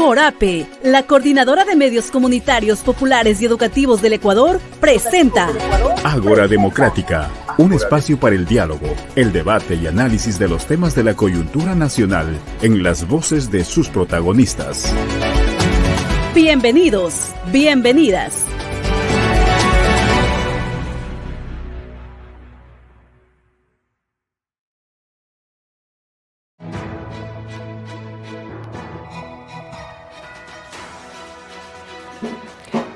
CORAPE, la Coordinadora de Medios Comunitarios Populares y Educativos del Ecuador, presenta Ágora Democrática, un espacio para el diálogo, el debate y análisis de los temas de la coyuntura nacional en las voces de sus protagonistas. Bienvenidos, bienvenidas.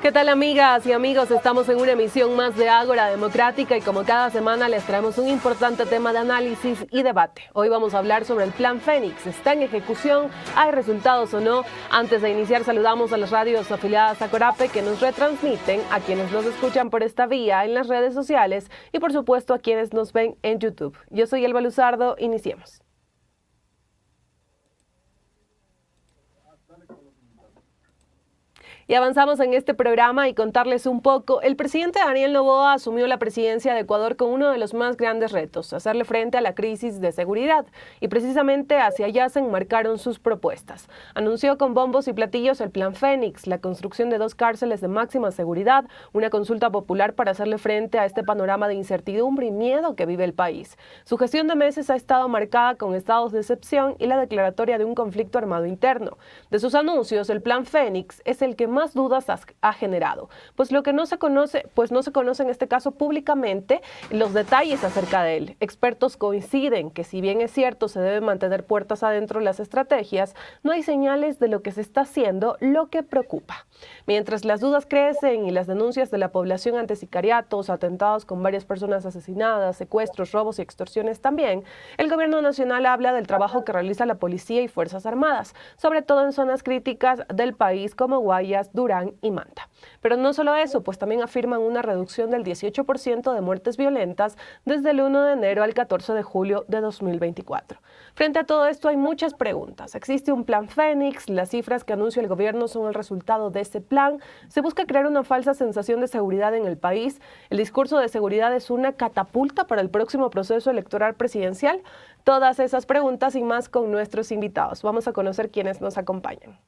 ¿Qué tal, amigas y amigos? Estamos en una emisión más de Ágora Democrática y como cada semana les traemos un importante tema de análisis y debate. Hoy vamos a hablar sobre el Plan Fénix. ¿Está en ejecución? ¿Hay resultados o no? Antes de iniciar, saludamos a las radios afiliadas a CORAPE que nos retransmiten, a quienes nos escuchan por esta vía en las redes sociales y por supuesto a quienes nos ven en YouTube. Yo soy Elba Luzardo, iniciemos. Y avanzamos en este programa y contarles un poco. El presidente Daniel Noboa asumió la presidencia de Ecuador con uno de los más grandes retos, hacerle frente a la crisis de seguridad. Y precisamente hacia allá se enmarcaron sus propuestas. Anunció con bombos y platillos el Plan Fénix, la construcción de 2 cárceles de máxima seguridad, una consulta popular para hacerle frente a este panorama de incertidumbre y miedo que vive el país. Su gestión de meses ha estado marcada con estados de excepción y la declaratoria de un conflicto armado interno. De sus anuncios, el Plan Fénix es el que más dudas ha generado, pues lo que no se conoce en este caso públicamente los detalles acerca de él. Expertos coinciden que si bien es cierto se deben mantener puertas adentro las estrategias, no hay señales de lo que se está haciendo, lo que preocupa. Mientras las dudas crecen y las denuncias de la población ante sicariatos, atentados con varias personas asesinadas, secuestros, robos y extorsiones también, el gobierno nacional habla del trabajo que realiza la policía y Fuerzas Armadas, sobre todo en zonas críticas del país como Guayas, Durán y Manta. Pero no solo eso, pues también afirman una reducción del 18% de muertes violentas desde el 1 de enero al 14 de julio de 2024. Frente a todo esto hay muchas preguntas. ¿Existe un Plan Fénix? ¿Las cifras que anuncia el gobierno son el resultado de ese plan? ¿Se busca crear una falsa sensación de seguridad en el país? ¿El discurso de seguridad es una catapulta para el próximo proceso electoral presidencial? Todas esas preguntas y más con nuestros invitados. Vamos a conocer quiénes nos acompañan.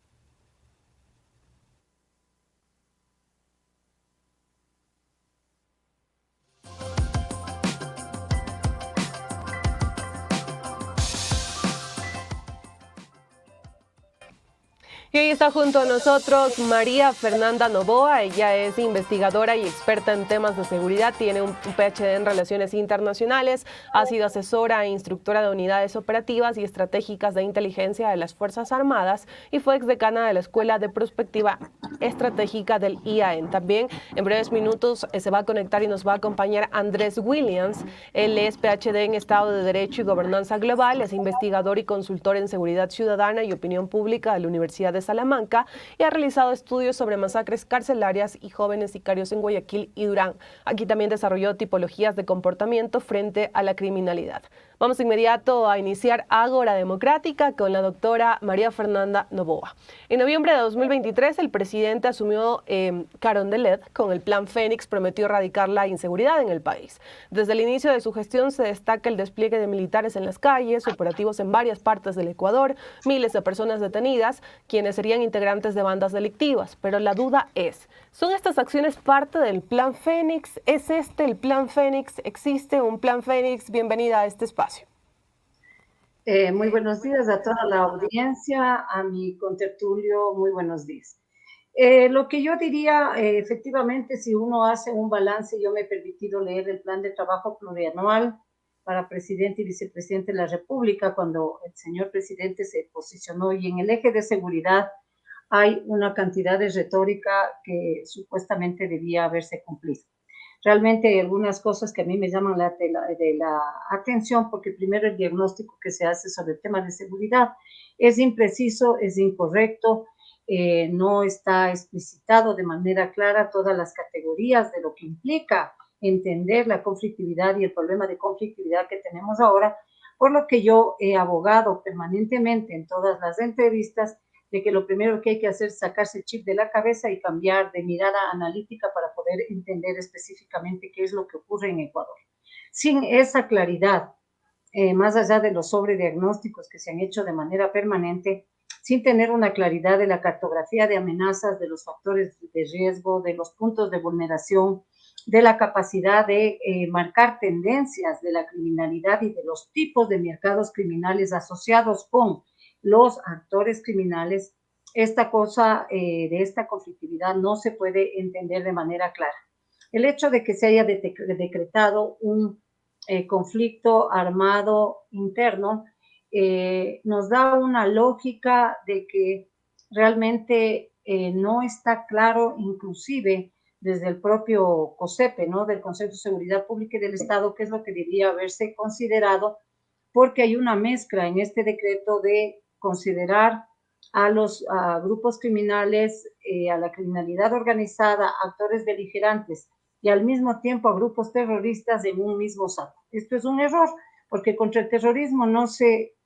Y hoy está junto a nosotros María Fernanda Noboa. Ella es investigadora y experta en temas de seguridad, tiene un PhD en Relaciones Internacionales, ha sido asesora e instructora de unidades operativas y estratégicas de inteligencia de las Fuerzas Armadas y fue exdecana de la Escuela de Prospectiva Estratégica del IAEN. También en breves minutos se va a conectar y nos va a acompañar Andrés Williams. Él es PhD en Estado de Derecho y Gobernanza Global, es investigador y consultor en seguridad ciudadana y opinión pública de la Universidad de Salamanca y ha realizado estudios sobre masacres carcelarias y jóvenes sicarios en Guayaquil y Durán. Aquí también desarrolló tipologías de comportamiento frente a la criminalidad. Vamos de inmediato a iniciar Ágora Democrática con la doctora María Fernanda Noboa. En noviembre de 2023, el presidente asumió Carondelet con el Plan Fénix, prometió erradicar la inseguridad en el país. Desde el inicio de su gestión se destaca el despliegue de militares en las calles, operativos en varias partes del Ecuador, miles de personas detenidas, quienes serían integrantes de bandas delictivas. Pero la duda es, ¿son estas acciones parte del Plan Fénix? ¿Es este el Plan Fénix? ¿Existe un Plan Fénix? Bienvenida a este espacio. Muy buenos días a toda la audiencia, a mi contertulio, muy buenos días. Lo que yo diría, efectivamente, si uno hace un balance, yo me he permitido leer el plan de trabajo plurianual para presidente y vicepresidente de la República, cuando el señor presidente se posicionó, y en el eje de seguridad hay una cantidad de retórica que supuestamente debía haberse cumplido. Realmente hay algunas cosas que a mí me llaman la atención, porque primero el diagnóstico que se hace sobre el tema de seguridad es impreciso, es incorrecto, no está explicitado de manera clara todas las categorías de lo que implica entender la conflictividad y el problema de conflictividad que tenemos ahora, por lo que yo he abogado permanentemente en todas las entrevistas de que lo primero que hay que hacer es sacarse el chip de la cabeza y cambiar de mirada analítica para poder entender específicamente qué es lo que ocurre en Ecuador. Sin esa claridad, más allá de los sobrediagnósticos que se han hecho de manera permanente, sin tener una claridad de la cartografía de amenazas, de los factores de riesgo, de los puntos de vulneración, de la capacidad de marcar tendencias de la criminalidad y de los tipos de mercados criminales asociados con los actores criminales, esta cosa de esta conflictividad no se puede entender de manera clara. El hecho de que se haya decretado un conflicto armado interno nos da una lógica de que realmente no está claro, inclusive desde el propio COSEPE, ¿no? Del Consejo de Seguridad Pública y del Estado, qué es lo que debería haberse considerado, porque hay una mezcla en este decreto de considerar a los grupos criminales, a la criminalidad organizada, actores beligerantes y al mismo tiempo a grupos terroristas en un mismo saco. Esto es un error, porque contra el terrorismo no se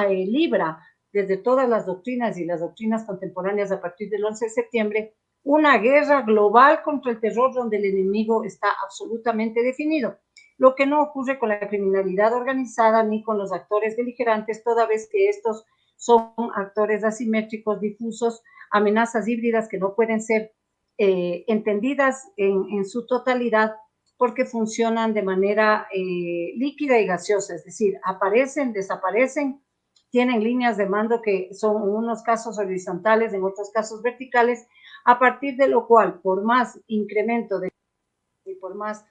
libra desde todas las doctrinas y las doctrinas contemporáneas a partir del 11 de septiembre una guerra global contra el terror donde el enemigo está absolutamente definido. Lo que no ocurre con la criminalidad organizada ni con los actores beligerantes, toda vez que estos son actores asimétricos, difusos, amenazas híbridas que no pueden ser entendidas en su totalidad porque funcionan de manera líquida y gaseosa, es decir, aparecen, desaparecen, tienen líneas de mando que son en unos casos horizontales, en otros casos verticales, a partir de lo cual, por más incremento y por más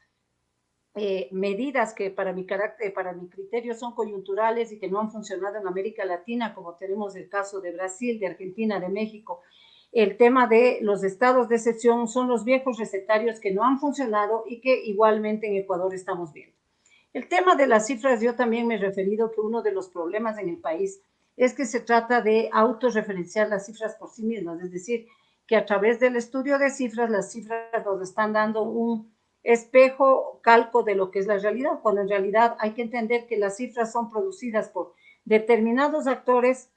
medidas que para mi criterio son coyunturales y que no han funcionado en América Latina, como tenemos el caso de Brasil, de Argentina, de México, el tema de los estados de excepción son los viejos recetarios que no han funcionado y que igualmente en Ecuador estamos viendo. El tema de las cifras, yo también me he referido que uno de los problemas en el país es que se trata de autorreferenciar las cifras por sí mismas, es decir, que a través del estudio de cifras, las cifras nos están dando un espejo, calco de lo que es la realidad, cuando en realidad hay que entender que las cifras son producidas por determinados actores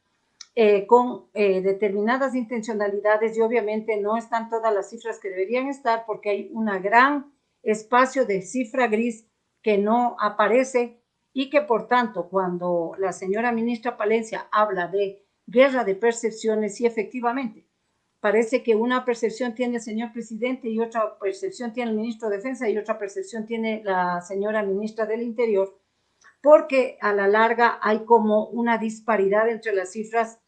con determinadas intencionalidades y obviamente no están todas las cifras que deberían estar porque hay un gran espacio de cifra gris que no aparece y que por tanto cuando la señora ministra Palencia habla de guerra de percepciones y efectivamente parece que una percepción tiene el señor presidente y otra percepción tiene el ministro de Defensa y otra percepción tiene la señora ministra del Interior, porque a la larga hay como una disparidad entre las cifras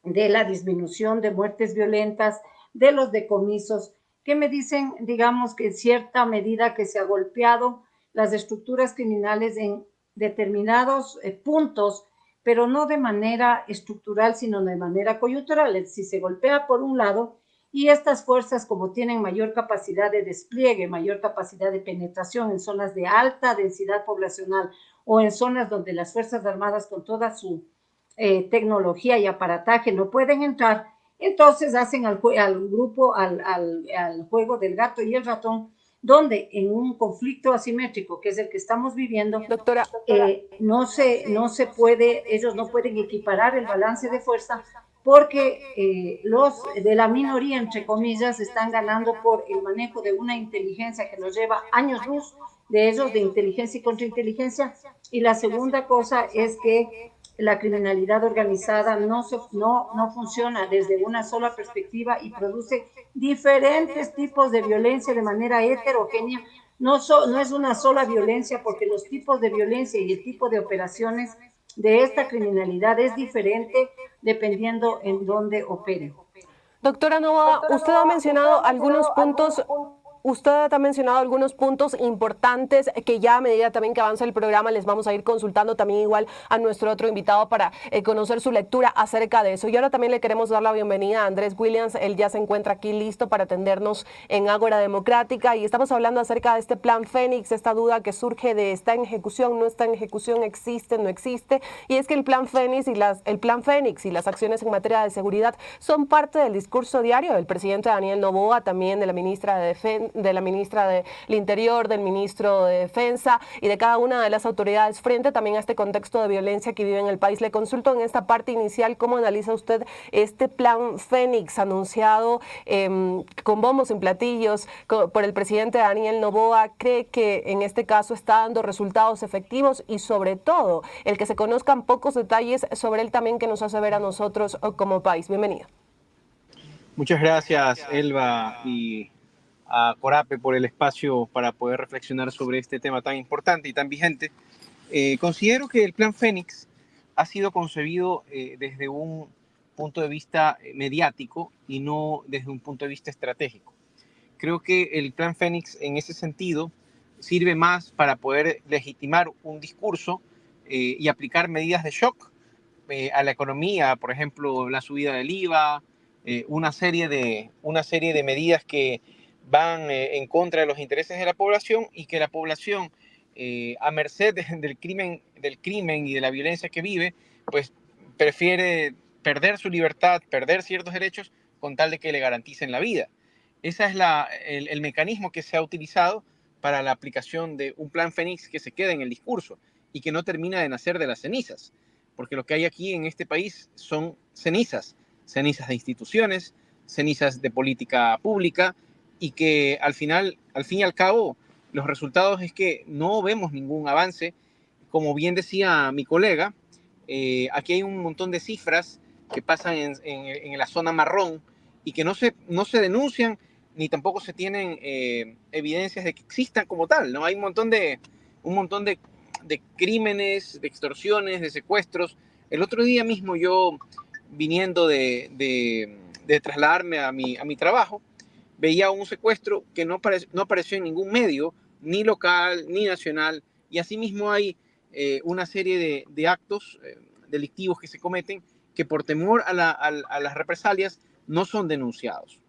de la disminución de muertes violentas, de los decomisos, que me dicen, digamos, que en cierta medida que se ha golpeado las estructuras criminales en determinados puntos, pero no de manera estructural, sino de manera coyuntural. Es decir, se golpea por un lado y estas fuerzas, como tienen mayor capacidad de despliegue, mayor capacidad de penetración en zonas de alta densidad poblacional o en zonas donde las Fuerzas Armadas con toda su tecnología y aparataje no pueden entrar, entonces hacen al juego del gato y el ratón, donde en un conflicto asimétrico, que es el que estamos viviendo, Doctora, no se puede, ellos no pueden equiparar el balance de fuerza porque los de la minoría, entre comillas, están ganando por el manejo de una inteligencia que nos lleva años luz de ellos, de inteligencia y contrainteligencia. Y la segunda cosa es que la criminalidad organizada no funciona desde una sola perspectiva y produce diferentes tipos de violencia de manera heterogénea. No es una sola violencia porque los tipos de violencia y el tipo de operaciones de esta criminalidad es diferente dependiendo en dónde opere. Doctora Noboa, usted ha mencionado algunos puntos. Usted ha mencionado algunos puntos importantes que ya a medida también que avanza el programa les vamos a ir consultando también igual a nuestro otro invitado para conocer su lectura acerca de eso. Y ahora también le queremos dar la bienvenida a Andrés Williams. Él ya se encuentra aquí listo para atendernos en Ágora Democrática y estamos hablando acerca de este Plan Fénix, esta duda que surge de está en ejecución, no está en ejecución, existe, no existe. Y es que el Plan Fénix y las acciones en materia de seguridad son parte del discurso diario del presidente Daniel Noboa, también de la ministra de de la ministra del Interior, del ministro de Defensa y de cada una de las autoridades frente también a este contexto de violencia que vive en el país. Le consulto en esta parte inicial, ¿cómo analiza usted este plan Fénix anunciado con bombos y platillos por el presidente Daniel Noboa? ¿Cree que en este caso está dando resultados efectivos y sobre todo el que se conozcan pocos detalles sobre él también que nos hace ver a nosotros como país? Bienvenida. Muchas gracias, Elba, y a Corape por el espacio para poder reflexionar sobre este tema tan importante y tan vigente. Considero que el Plan Fénix ha sido concebido desde un punto de vista mediático y no desde un punto de vista estratégico. Creo que el Plan Fénix en ese sentido sirve más para poder legitimar un discurso y aplicar medidas de shock a la economía, por ejemplo, la subida del IVA, una serie de medidas que van en contra de los intereses de la población y que la población, a merced del crimen y de la violencia que vive, pues prefiere perder su libertad, perder ciertos derechos con tal de que le garanticen la vida. Ese es el mecanismo que se ha utilizado para la aplicación de un Plan Fénix que se queda en el discurso y que no termina de nacer de las cenizas, porque lo que hay aquí en este país son cenizas de instituciones, cenizas de política pública, y que al fin y al cabo, los resultados es que no vemos ningún avance. Como bien decía mi colega, aquí hay un montón de cifras que pasan en la zona marrón y que no se denuncian ni tampoco se tienen evidencias de que existan como tal, ¿no? Hay un montón de crímenes, de extorsiones, de secuestros. El otro día mismo yo, viniendo de trasladarme a mi trabajo, veía un secuestro que no apareció en ningún medio, ni local, ni nacional, y asimismo hay una serie de actos delictivos que se cometen que por temor a las represalias no son denunciados.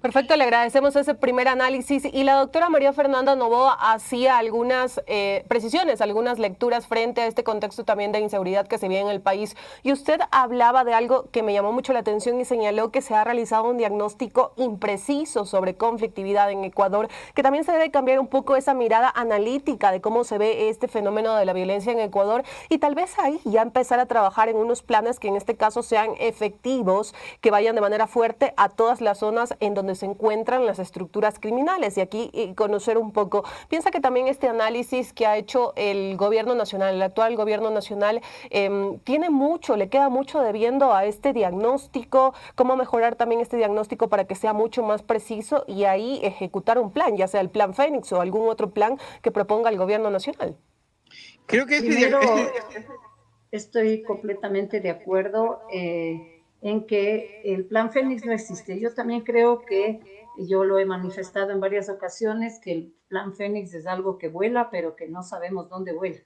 Perfecto, le agradecemos ese primer análisis y la doctora María Fernanda Noboa hacía algunas precisiones, algunas lecturas frente a este contexto también de inseguridad que se vive en el país y usted hablaba de algo que me llamó mucho la atención y señaló que se ha realizado un diagnóstico impreciso sobre conflictividad en Ecuador, que también se debe cambiar un poco esa mirada analítica de cómo se ve este fenómeno de la violencia en Ecuador y tal vez ahí ya empezar a trabajar en unos planes que en este caso sean efectivos, que vayan de manera fuerte a todas las zonas en donde se encuentran las estructuras criminales y aquí conocer un poco. Piensa que también este análisis que ha hecho el gobierno nacional, el actual gobierno nacional, le queda mucho debiendo a este diagnóstico, cómo mejorar también este diagnóstico para que sea mucho más preciso y ahí ejecutar un plan, ya sea el Plan Fénix o algún otro plan que proponga el gobierno nacional. Creo que estoy completamente de acuerdo en que el Plan Fénix no existe. Yo también creo que, yo lo he manifestado en varias ocasiones, que el Plan Fénix es algo que vuela, pero que no sabemos dónde vuela.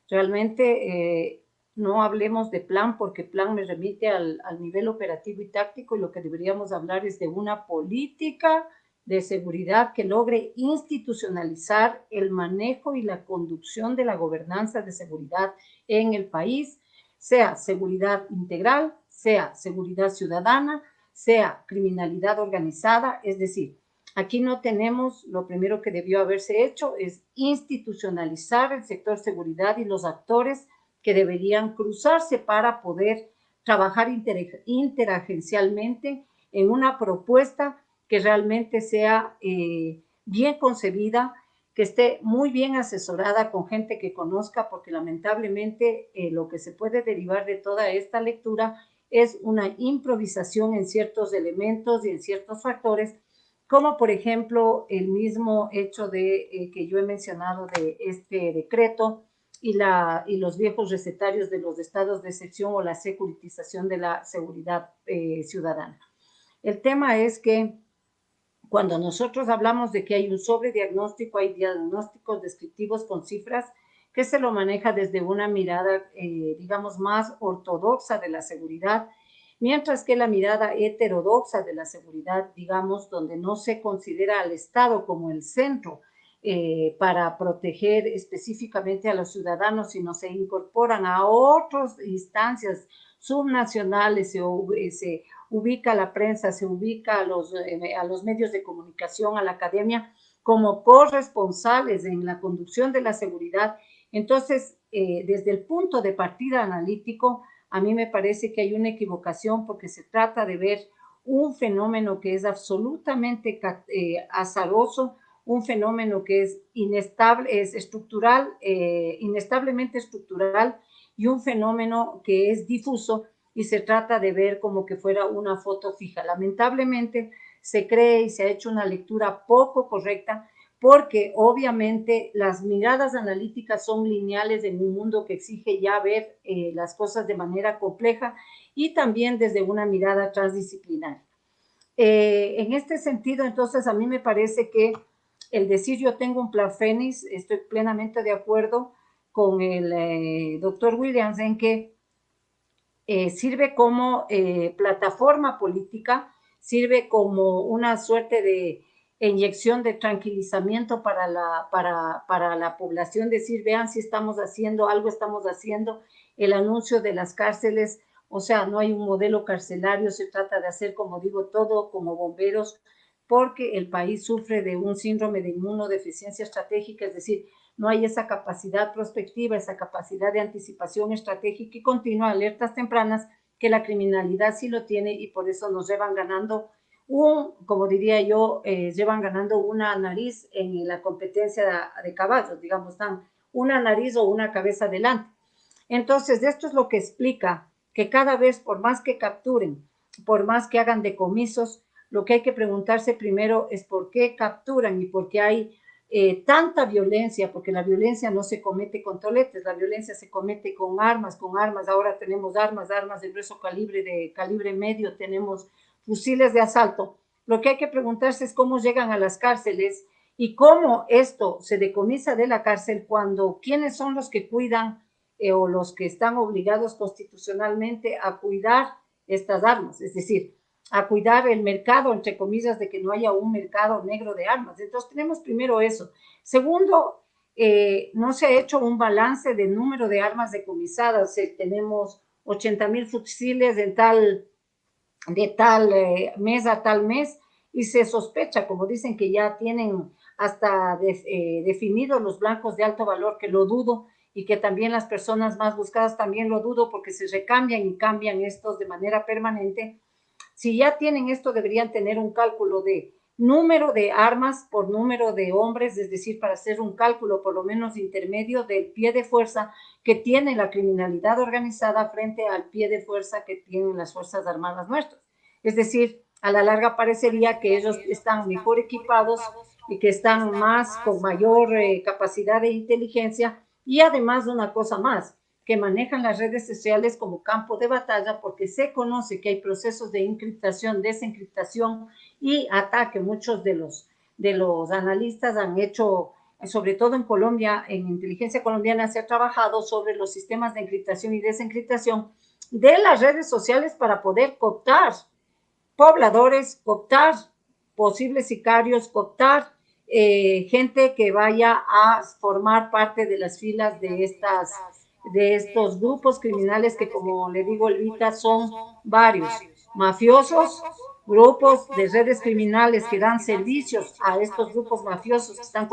Realmente no hablemos de plan, porque plan me remite al nivel operativo y táctico, y lo que deberíamos hablar es de una política de seguridad que logre institucionalizar el manejo y la conducción de la gobernanza de seguridad en el país, sea seguridad integral, sea seguridad ciudadana, sea criminalidad organizada. Es decir, aquí no tenemos, lo primero que debió haberse hecho es institucionalizar el sector seguridad y los actores que deberían cruzarse para poder trabajar interagencialmente en una propuesta que realmente sea bien concebida, que esté muy bien asesorada con gente que conozca, porque lamentablemente lo que se puede derivar de toda esta lectura es una improvisación en ciertos elementos y en ciertos factores, como por ejemplo el mismo hecho de que yo he mencionado de este decreto y los viejos recetarios de los estados de excepción o la securitización de la seguridad ciudadana. El tema es que cuando nosotros hablamos de que hay un sobrediagnóstico, hay diagnósticos descriptivos con cifras que se lo maneja desde una mirada, digamos, más ortodoxa de la seguridad, mientras que la mirada heterodoxa de la seguridad, digamos, donde no se considera al Estado como el centro para proteger específicamente a los ciudadanos, sino se incorporan a otras instancias subnacionales, se ubica a la prensa, se ubica a los medios de comunicación, a la academia, como corresponsables en la conducción de la seguridad. Entonces, desde el punto de partida analítico, a mí me parece que hay una equivocación porque se trata de ver un fenómeno que es absolutamente azaroso, un fenómeno que es inestable, es estructural, inestablemente estructural, y un fenómeno que es difuso, y se trata de ver como que fuera una foto fija. Lamentablemente se cree y se ha hecho una lectura poco correcta, porque obviamente las miradas analíticas son lineales en un mundo que exige ya ver las cosas de manera compleja y también desde una mirada transdisciplinaria. En este sentido, entonces, a mí me parece que el decir yo tengo un plan Fénix, estoy plenamente de acuerdo con el doctor Williams en que sirve como plataforma política, sirve como una suerte de inyección de tranquilizamiento para la población, decir, vean si estamos haciendo algo, estamos haciendo el anuncio de las cárceles, o sea, no hay un modelo carcelario, se trata de hacer, como digo, todo como bomberos, porque el país sufre de un síndrome de inmunodeficiencia estratégica, es decir, no hay esa capacidad prospectiva, esa capacidad de anticipación estratégica y continua, alertas tempranas, que la criminalidad sí lo tiene y por eso nos llevan ganando como diría yo, llevan ganando una nariz en la competencia de caballos, digamos, están una nariz o una cabeza adelante. Entonces, esto es lo que explica que cada vez, por más que capturen, por más que hagan decomisos, lo que hay que preguntarse primero es por qué capturan y por qué hay tanta violencia, porque la violencia no se comete con toletes, la violencia se comete con armas, ahora tenemos armas de grueso calibre, de calibre medio, tenemos fusiles de asalto. Lo que hay que preguntarse es cómo llegan a las cárceles y cómo esto se decomisa de la cárcel cuando quiénes son los que cuidan o los que están obligados constitucionalmente a cuidar estas armas, es decir, a cuidar el mercado, entre comillas, de que no haya un mercado negro de armas. Entonces, tenemos primero eso. Segundo, no se ha hecho un balance del número de armas decomisadas. Tenemos 80,000 fusiles de tal mes a tal mes, y se sospecha, como dicen, que ya tienen hasta definidos los blancos de alto valor, que lo dudo, y que también las personas más buscadas también lo dudo, porque se recambian y cambian estos de manera permanente. Si ya tienen esto, deberían tener un cálculo de número de armas por número de hombres, es decir, para hacer un cálculo por lo menos intermedio del pie de fuerza que tiene la criminalidad organizada frente al pie de fuerza que tienen las Fuerzas Armadas nuestras. Es decir, a la larga parecería que ellos están mejor equipados y que están con mayor capacidad de inteligencia, y además una cosa más, que manejan las redes sociales como campo de batalla, porque se conoce que hay procesos de encriptación, desencriptación y ataque. Muchos de los analistas han hecho, sobre todo en Colombia, en inteligencia colombiana se ha trabajado sobre los sistemas de encriptación y desencriptación de las redes sociales para poder cooptar pobladores, cooptar posibles sicarios, cooptar gente que vaya a formar parte de las filas de estos grupos criminales que, como le digo, Elvita, son varios, mafiosos, grupos de redes criminales que dan servicios a estos grupos mafiosos que están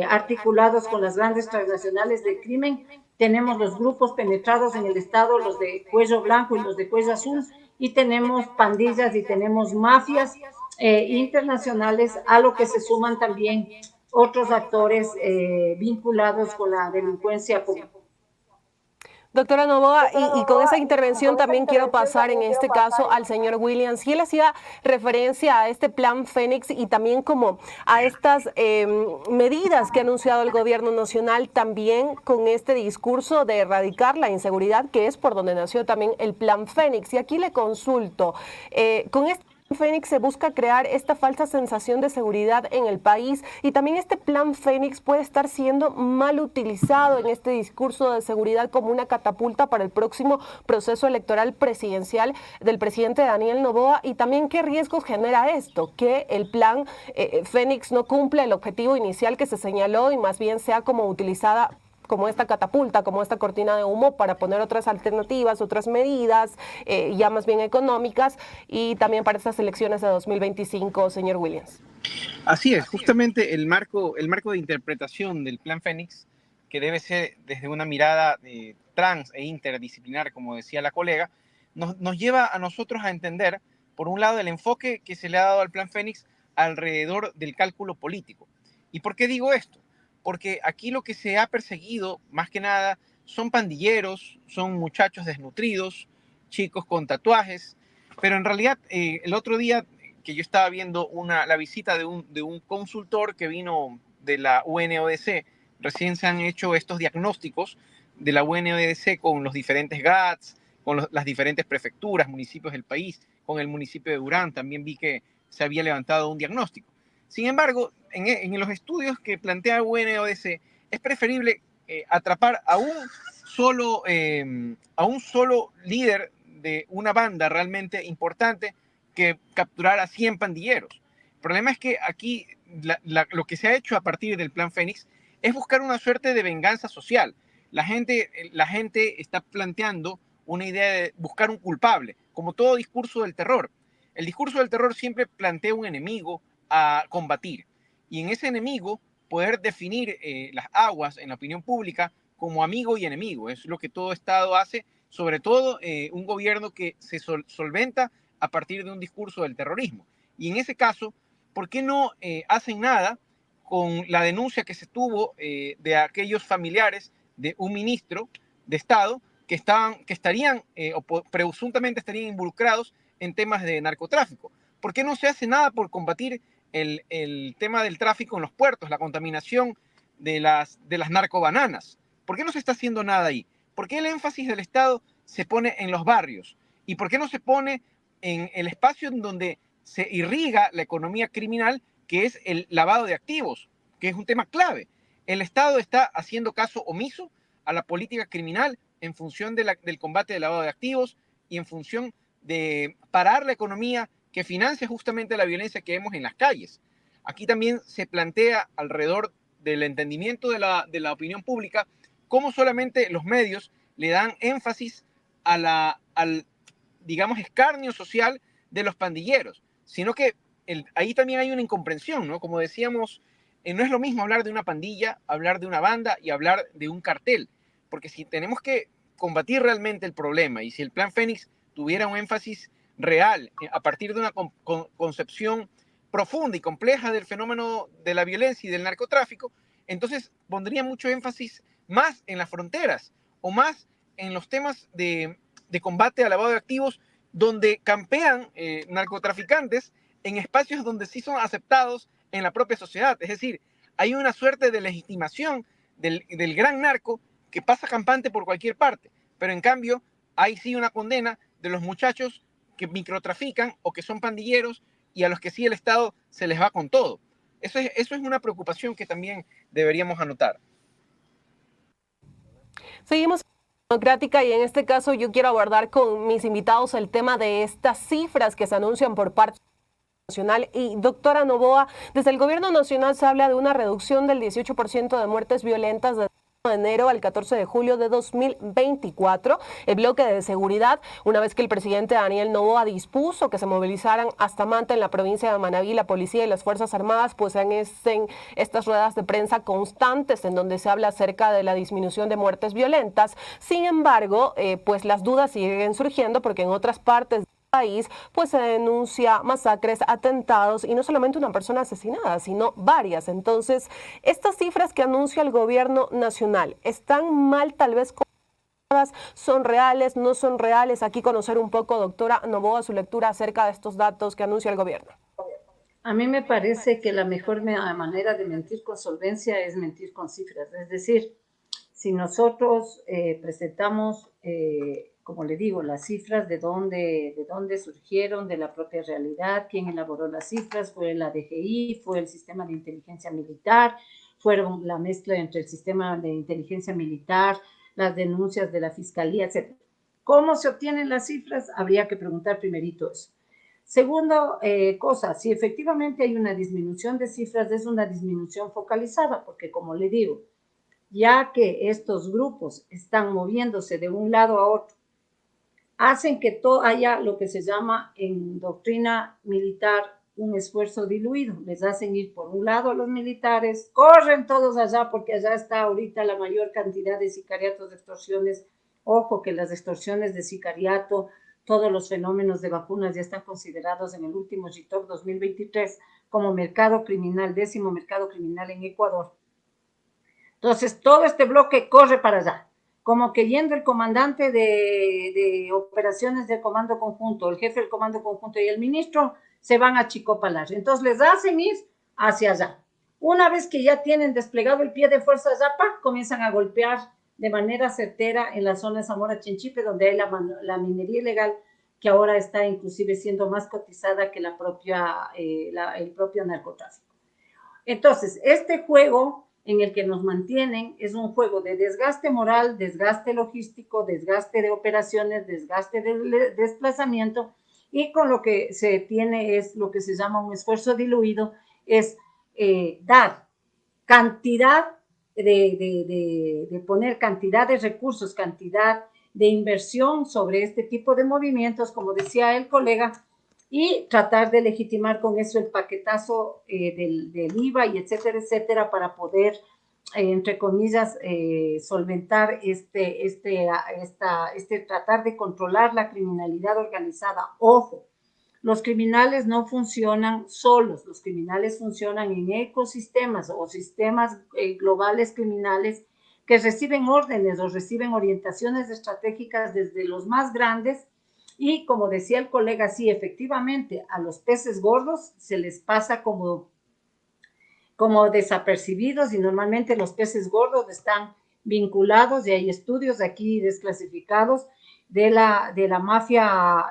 articulados con las grandes transnacionales de crimen. Tenemos los grupos penetrados en el Estado, los de cuello blanco y los de cuello azul, y tenemos pandillas y tenemos mafias internacionales, a lo que se suman también otros actores vinculados con la delincuencia común. Doctora Noboa, y con esa intervención también quiero pasar en este caso al señor Williams. Y él hacía referencia a este plan Fénix y también como a estas medidas que ha anunciado el gobierno nacional, también con este discurso de erradicar la inseguridad, que es por donde nació también el plan Fénix. Y aquí le consulto, con este Fénix se busca crear esta falsa sensación de seguridad en el país y también este plan Fénix puede estar siendo mal utilizado en este discurso de seguridad como una catapulta para el próximo proceso electoral presidencial del presidente Daniel Noboa. Y también qué riesgos genera esto, que el plan Fénix no cumple el objetivo inicial que se señaló y más bien sea como utilizada como esta catapulta, como esta cortina de humo para poner otras alternativas, otras medidas ya más bien económicas y también para estas elecciones de 2025, señor Williams. Así es, justamente el marco de interpretación del Plan Fénix, que debe ser desde una mirada trans e interdisciplinar, como decía la colega, nos lleva a nosotros a entender, por un lado, el enfoque que se le ha dado al Plan Fénix alrededor del cálculo político. ¿Y por qué digo esto? Porque aquí lo que se ha perseguido, más que nada, son pandilleros, son muchachos desnutridos, chicos con tatuajes, pero en realidad el otro día que yo estaba viendo la visita de un consultor que vino de la UNODC, recién se han hecho estos diagnósticos de la UNODC con los diferentes GATS, con las diferentes prefecturas, municipios del país, con el municipio de Durán, también vi que se había levantado un diagnóstico. Sin embargo, en los estudios que plantea UNODC, es preferible atrapar a un solo líder de una banda realmente importante que capturar a 100 pandilleros. El problema es que aquí lo que se ha hecho a partir del Plan Fénix es buscar una suerte de venganza social. La gente está planteando una idea de buscar un culpable, como todo discurso del terror. El discurso del terror siempre plantea un enemigo a combatir y en ese enemigo poder definir las aguas en la opinión pública como amigo y enemigo. Es lo que todo Estado hace, sobre todo un gobierno que se solventa a partir de un discurso del terrorismo. Y en ese caso, ¿por qué no hacen nada con la denuncia que se tuvo de aquellos familiares de un ministro de Estado que estarían o presuntamente estarían involucrados en temas de narcotráfico? ¿Por qué no se hace nada por combatir el tema del tráfico en los puertos, la contaminación de las narcobananas? ¿Por qué no se está haciendo nada ahí? ¿Por qué el énfasis del Estado se pone en los barrios? ¿Y por qué no se pone en el espacio en donde se irriga la economía criminal, que es el lavado de activos, que es un tema clave? El Estado está haciendo caso omiso a la política criminal en función del combate del lavado de activos y en función de parar la economía que financia justamente la violencia que vemos en las calles. Aquí también se plantea alrededor del entendimiento de la opinión pública cómo solamente los medios le dan énfasis al digamos, escarnio social de los pandilleros, sino que ahí también hay una incomprensión, ¿no? Como decíamos, no es lo mismo hablar de una pandilla, hablar de una banda y hablar de un cartel, porque si tenemos que combatir realmente el problema y si el Plan Fénix tuviera un énfasis real a partir de una concepción profunda y compleja del fenómeno de la violencia y del narcotráfico, entonces pondría mucho énfasis más en las fronteras o más en los temas de combate al lavado de activos, donde campean narcotraficantes en espacios donde sí son aceptados en la propia sociedad. Es decir, hay una suerte de legitimación del gran narco que pasa campante por cualquier parte, pero en cambio hay sí una condena de los muchachos que microtrafican o que son pandilleros y a los que sí el Estado se les va con todo. Eso es una preocupación que también deberíamos anotar. Seguimos democrática y en este caso yo quiero abordar con mis invitados el tema de estas cifras que se anuncian por parte nacional. Y doctora Noboa, desde el gobierno nacional se habla de una reducción del 18% de muertes violentas de enero al 14 de julio de 2024. El bloque de seguridad, una vez que el presidente Daniel Noboa dispuso que se movilizaran hasta Manta en la provincia de Manabí, la policía y las Fuerzas Armadas, pues en estas ruedas de prensa constantes en donde se habla acerca de la disminución de muertes violentas. Sin embargo, pues las dudas siguen surgiendo porque en otras partes país, pues se denuncia masacres, atentados y no solamente una persona asesinada, sino varias. Entonces, estas cifras que anuncia el gobierno nacional, ¿están mal tal vez contadas? ¿Son reales? ¿No son reales? Aquí conocer un poco, doctora Noboa, su lectura acerca de estos datos que anuncia el gobierno. A mí me parece que la mejor manera de mentir con solvencia es mentir con cifras. Es decir, si nosotros presentamos como le digo, las cifras de dónde surgieron, de la propia realidad, quién elaboró las cifras, fue la DGI, fue el sistema de inteligencia militar, fueron la mezcla entre el sistema de inteligencia militar, las denuncias de la fiscalía, etc. ¿Cómo se obtienen las cifras? Habría que preguntar primerito eso. Segundo cosa, si efectivamente hay una disminución de cifras, es una disminución focalizada, porque como le digo, ya que estos grupos están moviéndose de un lado a otro, hacen que haya lo que se llama en doctrina militar un esfuerzo diluido. Les hacen ir por un lado a los militares, corren todos allá porque allá está ahorita la mayor cantidad de sicariatos, de extorsiones. Ojo que las extorsiones de sicariato, todos los fenómenos de vacunas ya están considerados en el último GITOC 2023 como mercado criminal, 10º mercado criminal en Ecuador. Entonces, todo este bloque corre para allá, como que yendo el comandante de operaciones del Comando Conjunto, el jefe del Comando Conjunto y el ministro se van a Chicopalar. Entonces, les hacen ir hacia allá. Una vez que ya tienen desplegado el pie de fuerza allá, comienzan a golpear de manera certera en la zona de Zamora-Chinchipe, donde hay la minería ilegal, que ahora está inclusive siendo más cotizada que el propio narcotráfico. Entonces, este juego en el que nos mantienen es un juego de desgaste moral, desgaste logístico, desgaste de operaciones, desgaste de desplazamiento, y con lo que se tiene es lo que se llama un esfuerzo diluido, es dar cantidad de poner cantidad de recursos, cantidad de inversión sobre este tipo de movimientos, como decía el colega, y tratar de legitimar con eso el paquetazo del IVA y etcétera, etcétera, para poder, entre comillas, solventar tratar de controlar la criminalidad organizada. Ojo, los criminales no funcionan solos, los criminales funcionan en ecosistemas o sistemas globales criminales que reciben órdenes o reciben orientaciones estratégicas desde los más grandes. Y como decía el colega, sí, efectivamente, a los peces gordos se les pasa como desapercibidos, y normalmente los peces gordos están vinculados, y hay estudios aquí desclasificados de la mafia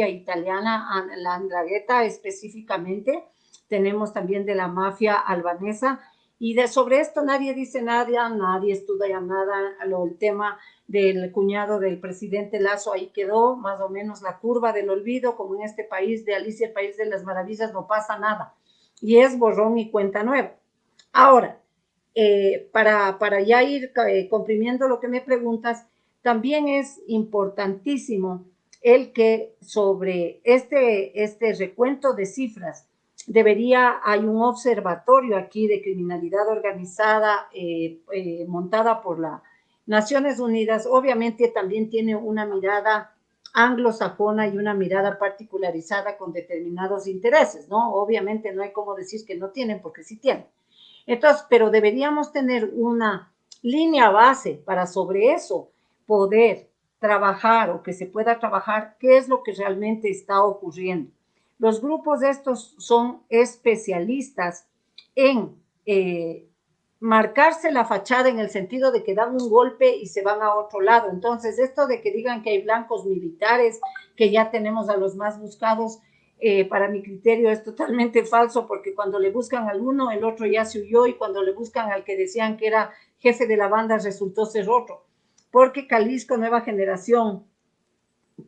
italiana, la 'Ndrangheta específicamente. Tenemos también de la mafia albanesa, y sobre esto nadie dice nada, nadie estudia nada. El tema del cuñado del presidente Lasso, ahí quedó más o menos la curva del olvido, como en este país de Alicia, el País de las Maravillas, no pasa nada, y es borrón y cuenta nueva. Ahora, para ya ir comprimiendo lo que me preguntas, también es importantísimo el que sobre este recuento de cifras hay un observatorio aquí de criminalidad organizada montada por las Naciones Unidas. Obviamente también tiene una mirada anglosajona y una mirada particularizada con determinados intereses, ¿no? Obviamente no hay como decir que no tienen, porque sí tienen. Entonces, pero deberíamos tener una línea base para sobre eso poder trabajar, o que se pueda trabajar qué es lo que realmente está ocurriendo. Los grupos de estos son especialistas en marcarse la fachada, en el sentido de que dan un golpe y se van a otro lado. Entonces, esto de que digan que hay blancos militares, que ya tenemos a los más buscados, para mi criterio es totalmente falso, porque cuando le buscan al uno, el otro ya se huyó, y cuando le buscan al que decían que era jefe de la banda, resultó ser otro. Porque Jalisco Nueva Generación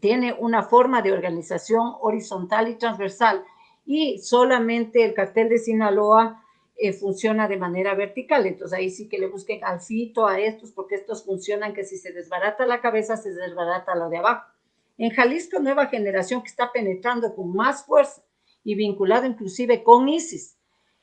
tiene una forma de organización horizontal y transversal, y solamente el cartel de Sinaloa funciona de manera vertical. Entonces ahí sí que le busquen al Fito, a estos, porque estos funcionan que si se desbarata la cabeza, se desbarata lo de abajo. En Jalisco Nueva Generación, que está penetrando con más fuerza y vinculado inclusive con ISIS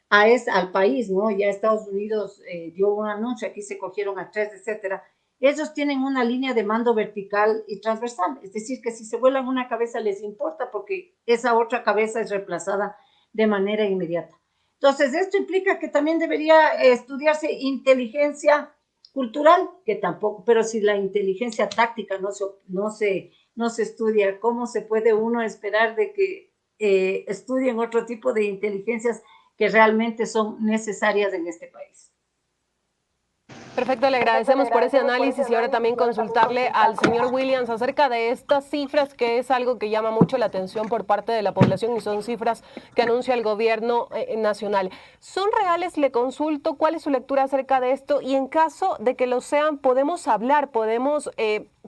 al país, ¿no? Ya Estados Unidos dio un anuncio, aquí se cogieron a 3, etcétera. Ellos tienen una línea de mando vertical y transversal, es decir, que si se vuelan una cabeza les importa, porque esa otra cabeza es reemplazada de manera inmediata. Entonces, esto implica que también debería estudiarse inteligencia cultural, que tampoco, pero si la inteligencia táctica no se estudia, ¿cómo se puede uno esperar de que estudien otro tipo de inteligencias que realmente son necesarias en este país? Perfecto, le agradecemos por ese análisis y ahora también consultarle al señor Williams acerca de estas cifras, que es algo que llama mucho la atención por parte de la población y son cifras que anuncia el gobierno nacional. ¿Son reales? Le consulto cuál es su lectura acerca de esto y en caso de que lo sean, podemos hablar, podemos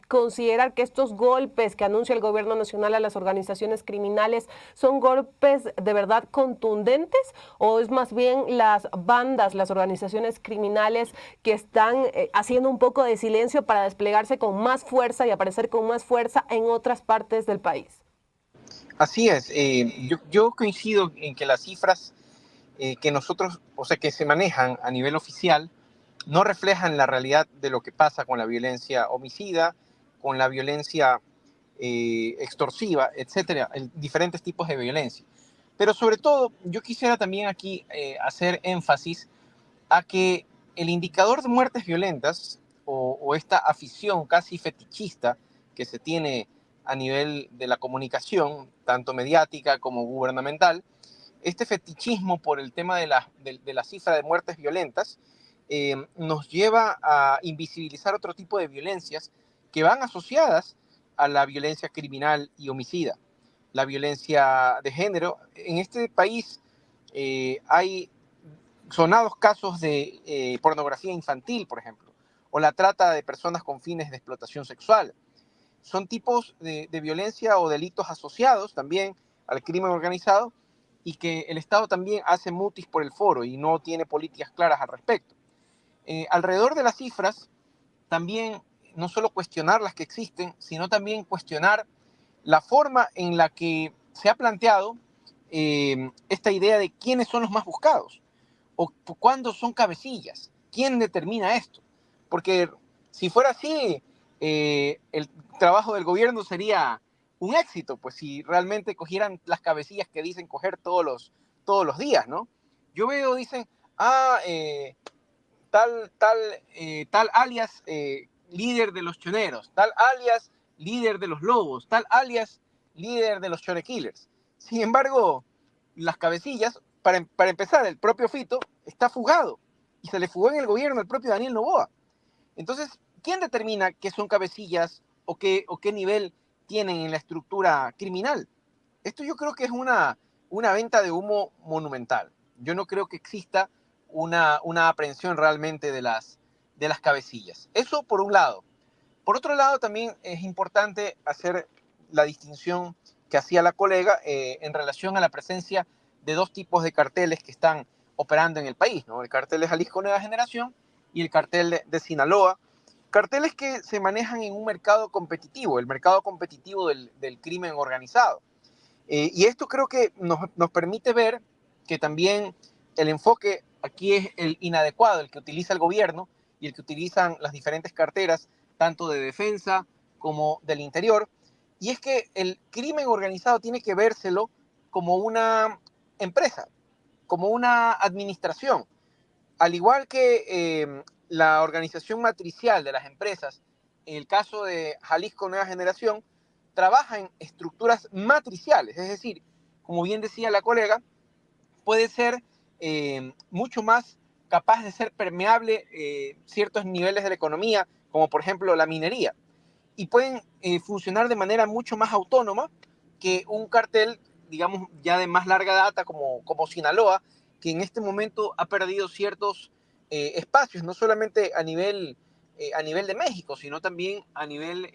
considerar que estos golpes que anuncia el gobierno nacional a las organizaciones criminales son golpes de verdad contundentes o es más bien las bandas, las organizaciones criminales que están haciendo un poco de silencio para desplegarse con más fuerza y aparecer con más fuerza en otras partes del país? Así es, yo coincido en que las cifras que nosotros, o sea, que se manejan a nivel oficial, no reflejan la realidad de lo que pasa con la violencia homicida, con la violencia extorsiva, etcétera, diferentes tipos de violencia. Pero sobre todo, yo quisiera también aquí hacer énfasis a que el indicador de muertes violentas o esta afición casi fetichista que se tiene a nivel de la comunicación, tanto mediática como gubernamental, este fetichismo por el tema de la cifra de muertes violentas nos lleva a invisibilizar otro tipo de violencias que van asociadas a la violencia criminal y homicida. La violencia de género. En este país hay sonados casos de pornografía infantil, por ejemplo, o la trata de personas con fines de explotación sexual. Son tipos de violencia o delitos asociados también al crimen organizado y que el Estado también hace mutis por el foro y no tiene políticas claras al respecto. Alrededor de las cifras, también no solo cuestionar las que existen, sino también cuestionar la forma en la que se ha planteado esta idea de quiénes son los más buscados o cuándo son cabecillas, quién determina esto. Porque si fuera así, el trabajo del gobierno sería un éxito, pues si realmente cogieran las cabecillas que dicen coger todos los días, ¿no? Yo veo, dicen, tal alias líder de los choneros, tal alias líder de los lobos, tal alias líder de los chore killers. Sin embargo, las cabecillas, para empezar, el propio Fito está fugado y se le fugó en el gobierno el propio Daniel Noboa. Entonces, ¿quién determina qué son cabecillas o qué nivel tienen en la estructura criminal? Esto yo creo que es una venta de humo monumental. Yo no creo que exista una aprehensión realmente de las cabecillas. Eso por un lado. Por otro lado, también es importante hacer la distinción que hacía la colega en relación a la presencia de dos tipos de carteles que están operando en el país, ¿no? El cartel de Jalisco Nueva Generación y el cartel de Sinaloa. Carteles que se manejan en un mercado competitivo, el mercado competitivo del crimen organizado. Y esto creo que nos permite ver que también el enfoque aquí es el inadecuado, el que utiliza el gobierno y el que utilizan las diferentes carteras, tanto de defensa como del interior. Y es que el crimen organizado tiene que vérselo como una empresa, como una administración. Al igual que la organización matricial de las empresas, en el caso de Jalisco Nueva Generación, trabaja en estructuras matriciales, es decir, como bien decía la colega, puede ser mucho más capaz de ser permeable ciertos niveles de la economía, como por ejemplo la minería, y pueden funcionar de manera mucho más autónoma que un cartel, digamos, ya de más larga data como Sinaloa, que en este momento ha perdido ciertos espacios, no solamente a nivel de México, sino también a nivel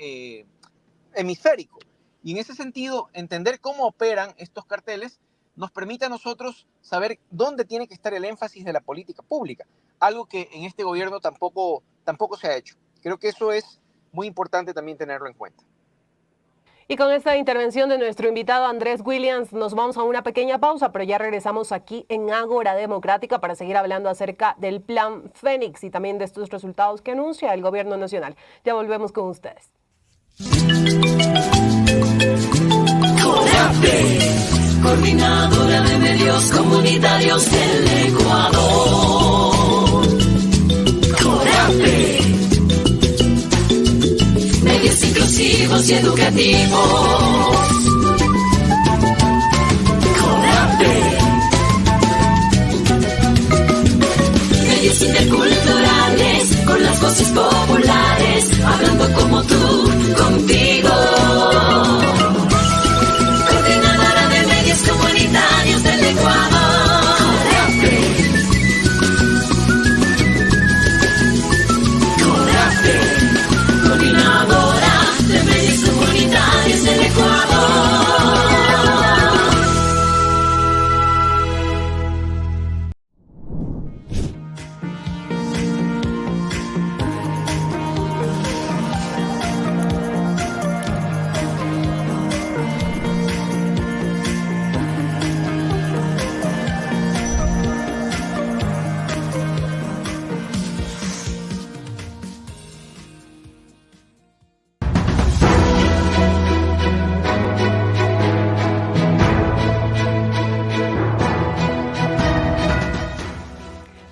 hemisférico. Y en ese sentido, entender cómo operan estos carteles nos permite a nosotros saber dónde tiene que estar el énfasis de la política pública, algo que en este gobierno tampoco se ha hecho. Creo que eso es muy importante también tenerlo en cuenta. Y con esta intervención de nuestro invitado Andrés Williams nos vamos a una pequeña pausa, pero ya regresamos aquí en Ágora Democrática para seguir hablando acerca del Plan Fénix y también de estos resultados que anuncia el gobierno nacional. Ya volvemos con ustedes. CONAPE, Coordinadora de Medios Comunitarios del Ecuador. CONAPE, medios inclusivos y educativos. CONAPE, medios interculturales, las voces populares, hablando como tú, contigo. Coordinadora de Medios Comunitarios del Ecuador. CODAPE. Coordinadora de Medios Comunitarios del Ecuador.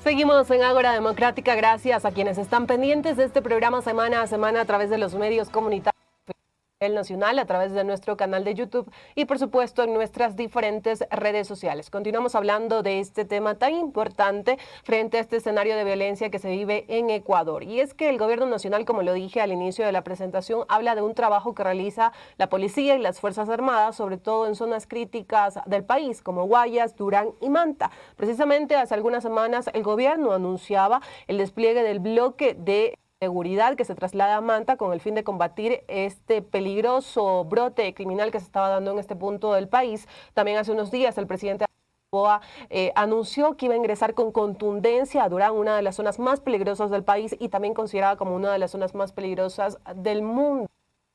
Seguimos en Ágora Democrática, gracias a quienes están pendientes de este programa semana a semana a través de los medios comunitarios nacional, a través de nuestro canal de YouTube y por supuesto en nuestras diferentes redes sociales. Continuamos hablando de este tema tan importante frente a este escenario de violencia que se vive en Ecuador. Y es que el gobierno nacional, como lo dije al inicio de la presentación, habla de un trabajo que realiza la policía y las Fuerzas Armadas, sobre todo en zonas críticas del país, como Guayas, Durán y Manta. Precisamente hace algunas semanas el gobierno anunciaba el despliegue del bloque de seguridad que se traslada a Manta con el fin de combatir este peligroso brote criminal que se estaba dando en este punto del país. También hace unos días el presidente Noboa anunció que iba a ingresar con contundencia a Durán, una de las zonas más peligrosas del país y también considerada como una de las zonas más peligrosas del mundo.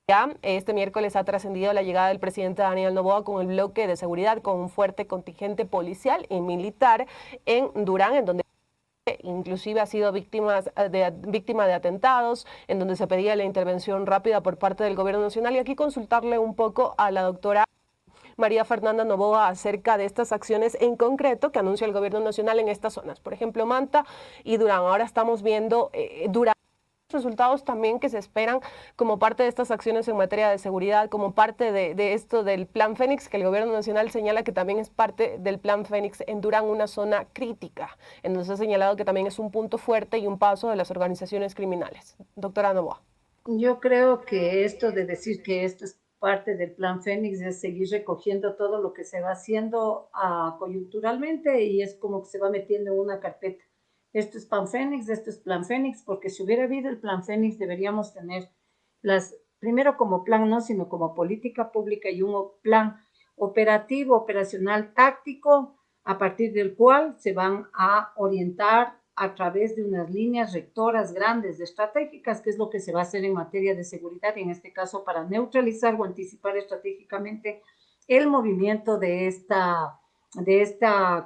Ya este miércoles ha trascendido la llegada del presidente Daniel Noboa con el bloque de seguridad, con un fuerte contingente policial y militar en Durán, en donde inclusive ha sido víctima de atentados, en donde se pedía la intervención rápida por parte del gobierno nacional. Y aquí consultarle un poco a la doctora María Fernanda Noboa acerca de estas acciones en concreto que anuncia el gobierno nacional en estas zonas, por ejemplo Manta y Durán. Ahora estamos viendo Durán, resultados también que se esperan como parte de estas acciones en materia de seguridad, como parte de esto del Plan Fénix, que el gobierno nacional señala que también es parte del Plan Fénix en Durán, una zona crítica, en donde se ha señalado que también es un punto fuerte y un paso de las organizaciones criminales. Doctora Noboa. Yo creo que esto de decir que esto es parte del Plan Fénix es seguir recogiendo todo lo que se va haciendo coyunturalmente y es como que se va metiendo en una carpeta. Esto es Plan Fénix, esto es Plan Fénix, porque si hubiera habido el Plan Fénix deberíamos tener primero como plan, no, sino como política pública y un plan operativo, operacional, táctico, a partir del cual se van a orientar a través de unas líneas rectoras grandes, estratégicas, que es lo que se va a hacer en materia de seguridad, y en este caso para neutralizar o anticipar estratégicamente el movimiento de este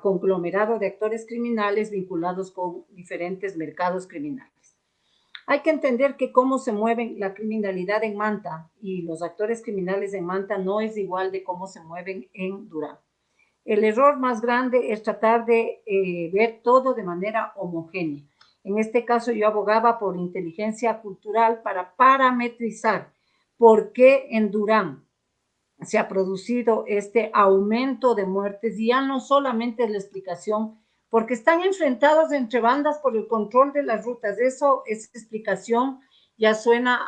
conglomerado de actores criminales vinculados con diferentes mercados criminales. Hay que entender que cómo se mueve la criminalidad en Manta y los actores criminales en Manta no es igual de cómo se mueven en Durán. El error más grande es tratar de ver todo de manera homogénea. En este caso yo abogaba por inteligencia cultural para parametrizar por qué en Durán se ha producido este aumento de muertes, y ya no solamente es la explicación, porque están enfrentados entre bandas por el control de las rutas. Esa explicación ya suena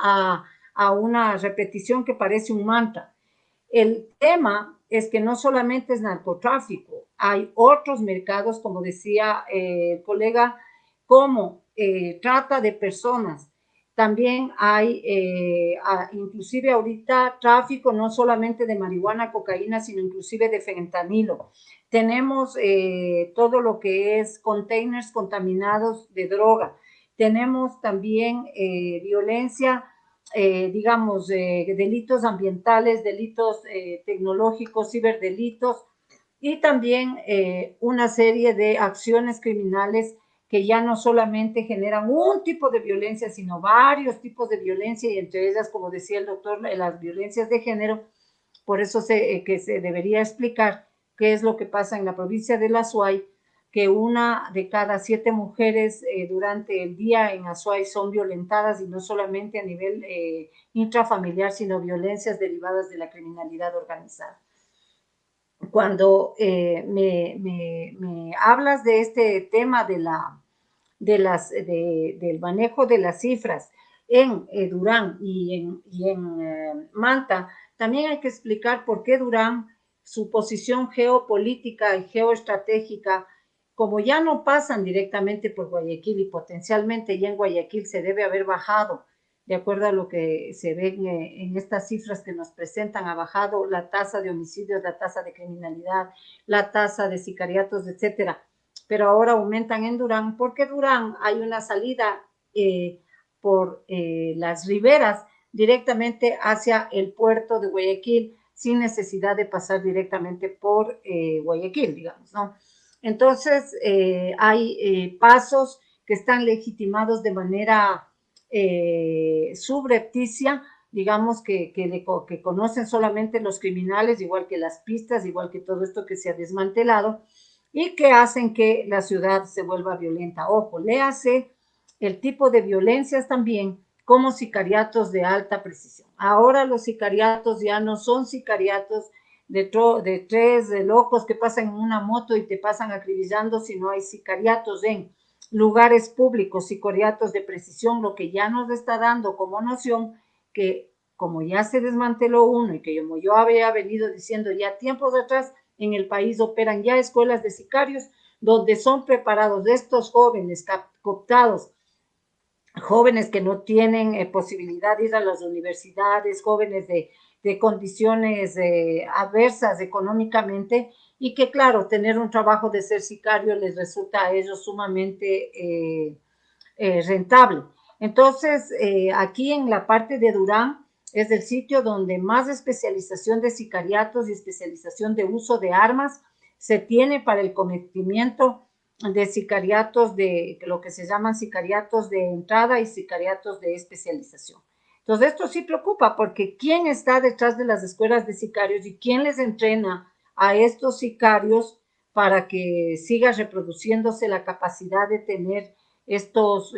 a una repetición que parece un mantra. El tema es que no solamente es narcotráfico, hay otros mercados, como decía el colega, como trata de personas. También hay, inclusive ahorita, tráfico no solamente de marihuana, cocaína, sino inclusive de fentanilo. Tenemos todo lo que es containers contaminados de droga. Tenemos también violencia, digamos, delitos ambientales, delitos tecnológicos, ciberdelitos, y también una serie de acciones criminales que ya no solamente generan un tipo de violencia, sino varios tipos de violencia, y entre ellas, como decía el doctor, las violencias de género. Por eso que se debería explicar qué es lo que pasa en la provincia de Azuay, que 1 de cada 7 mujeres durante el día en Azuay son violentadas, y no solamente a nivel intrafamiliar, sino violencias derivadas de la criminalidad organizada. Cuando me hablas de este tema de del manejo de las cifras en Durán y en Manta, también hay que explicar por qué Durán, su posición geopolítica y geoestratégica, como ya no pasan directamente por Guayaquil y potencialmente ya en Guayaquil se debe haber bajado, de acuerdo a lo que se ve en estas cifras que nos presentan, ha bajado la tasa de homicidios, la tasa de criminalidad, la tasa de sicariatos, etcétera. Pero ahora aumentan en Durán, porque Durán hay una salida por las riberas directamente hacia el puerto de Guayaquil, sin necesidad de pasar directamente por Guayaquil, digamos, ¿no? Entonces, hay pasos que están legitimados de manera subrepticia, digamos que conocen solamente los criminales, igual que las pistas, igual que todo esto que se ha desmantelado, y que hacen que la ciudad se vuelva violenta. Ojo, léase el tipo de violencias también como sicariatos de alta precisión. Ahora los sicariatos ya no son sicariatos de tres locos que pasan en una moto y te pasan acribillando, sino hay sicariatos en lugares públicos, sicariatos de precisión, lo que ya nos está dando como noción que como ya se desmanteló uno y que como yo había venido diciendo ya tiempos atrás, en el país operan ya escuelas de sicarios donde son preparados estos jóvenes cooptados, jóvenes que no tienen posibilidad de ir a las universidades, jóvenes de condiciones adversas económicamente y que, claro, tener un trabajo de ser sicario les resulta a ellos sumamente rentable. Entonces, aquí en la parte de Durán es el sitio donde más especialización de sicariatos y especialización de uso de armas se tiene para el cometimiento de sicariatos, de lo que se llaman sicariatos de entrada y sicariatos de especialización. Entonces, esto sí preocupa porque ¿quién está detrás de las escuelas de sicarios y quién les entrena a estos sicarios para que siga reproduciéndose la capacidad de tener estos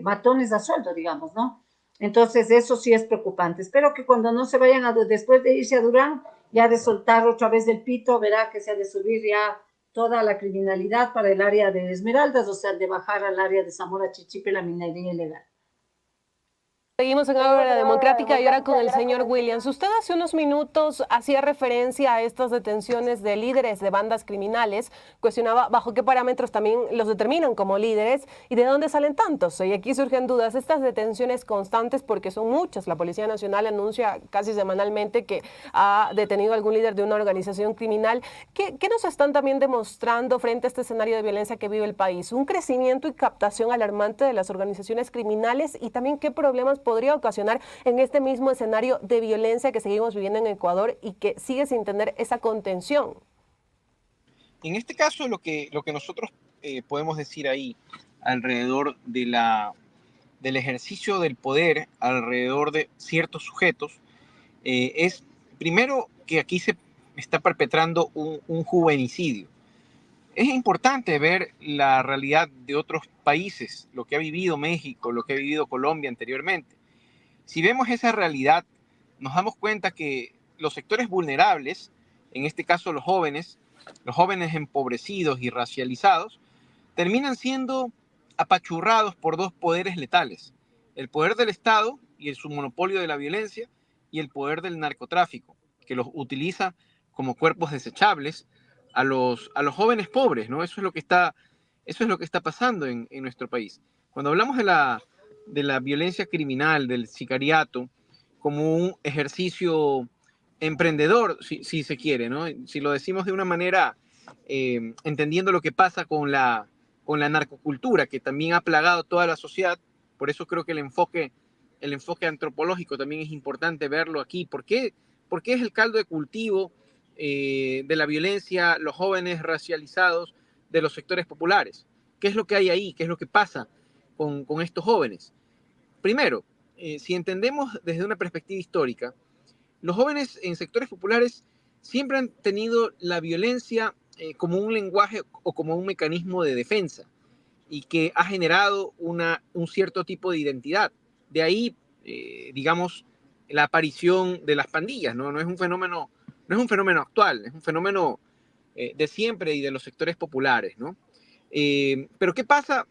matones a sueldo, digamos, ¿no? Entonces, eso sí es preocupante. Espero que cuando no se vayan después de irse a Durán, ya de soltar otra vez el pito, verá que se ha de subir ya toda la criminalidad para el área de Esmeraldas, o sea, de bajar al área de Zamora Chichipe, la minería ilegal. Seguimos en Ágora Democrática y ahora con el señor Williams. Usted hace unos minutos hacía referencia a estas detenciones de líderes de bandas criminales, cuestionaba bajo qué parámetros también los determinan como líderes y de dónde salen tantos. Y aquí surgen dudas, estas detenciones constantes, porque son muchas. La Policía Nacional anuncia casi semanalmente que ha detenido a algún líder de una organización criminal. ¿Qué nos están también demostrando frente a este escenario de violencia que vive el país? Un crecimiento y captación alarmante de las organizaciones criminales y también qué problemas podría ocasionar en este mismo escenario de violencia que seguimos viviendo en Ecuador y que sigue sin tener esa contención. En este caso, lo que nosotros podemos decir ahí alrededor del ejercicio del poder, alrededor de ciertos sujetos, es primero que aquí se está perpetrando un juvenicidio. Es importante ver la realidad de otros países, lo que ha vivido México, lo que ha vivido Colombia anteriormente. Si vemos esa realidad, nos damos cuenta que los sectores vulnerables, en este caso los jóvenes empobrecidos y racializados, terminan siendo apachurrados por dos poderes letales: el poder del Estado y su monopolio de la violencia, y el poder del narcotráfico, que los utiliza como cuerpos desechables a los jóvenes pobres, ¿no? Eso es lo que está pasando en nuestro país. Cuando hablamos de la violencia criminal, del sicariato, como un ejercicio emprendedor, si se quiere, ¿no? Si lo decimos de una manera, entendiendo lo que pasa con la narcocultura, que también ha plagado toda la sociedad. Por eso creo que el enfoque antropológico también es importante verlo aquí. ¿Por qué es el caldo de cultivo de la violencia, los jóvenes racializados de los sectores populares? ¿Qué es lo que hay ahí? ¿Qué es lo que pasa con estos jóvenes? Primero, si entendemos desde una perspectiva histórica, los jóvenes en sectores populares siempre han tenido la violencia como un lenguaje o como un mecanismo de defensa, y que ha generado un cierto tipo de identidad. De ahí, digamos, la aparición de las pandillas, ¿no? No es un fenómeno actual, es un fenómeno de siempre y de los sectores populares, ¿no? Pero ¿qué pasa